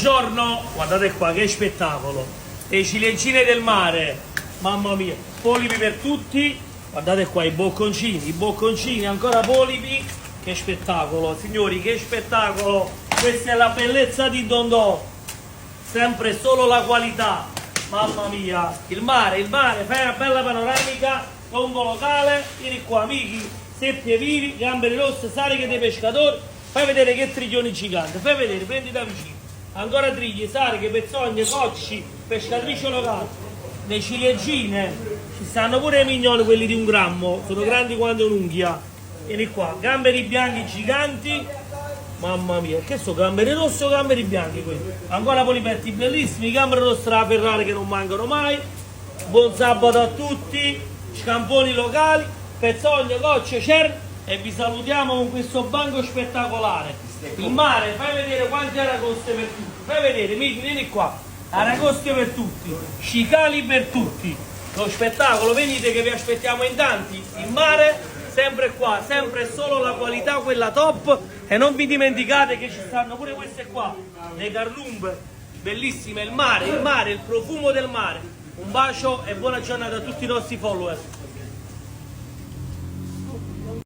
Buongiorno, guardate qua che spettacolo, le ciliegine del mare, mamma mia, polipi per tutti, guardate qua i bocconcini, ancora polipi, che spettacolo, signori, che spettacolo, questa è la bellezza di Dondò, sempre solo la qualità, mamma mia, il mare, fai una bella panoramica, combo locale, vieni qua amici, seppie vivi, gamberi rosse, sariche dei pescatori, fai vedere che triglioni gigante, fai vedere, prendi da vicino. Ancora triglie, sariche, pezzogne, cocci, pescatrice locale, le ciliegine, ci stanno pure i mignoli, quelli di 1 grammo, sono grandi quanto un'unghia. Vieni qua, gamberi bianchi giganti, mamma mia, che sono gamberi rossi o gamberi bianchi quelli? Ancora polipetti bellissimi, gamberi rossi della Ferrari che non mancano mai, buon sabato a tutti, scamponi locali, pezzogne, cocce, cerne e vi salutiamo con questo banco spettacolare. Il mare, fai vedere quante aragoste per tutti, fai vedere, vieni qua, aragoste per tutti, cicali per tutti, lo spettacolo, venite che vi aspettiamo in tanti, il mare, sempre qua, sempre solo la qualità, quella top, e non vi dimenticate che ci stanno pure queste qua, le carlumbe, bellissime, il mare, il profumo del mare, un bacio e buona giornata a tutti i nostri follower.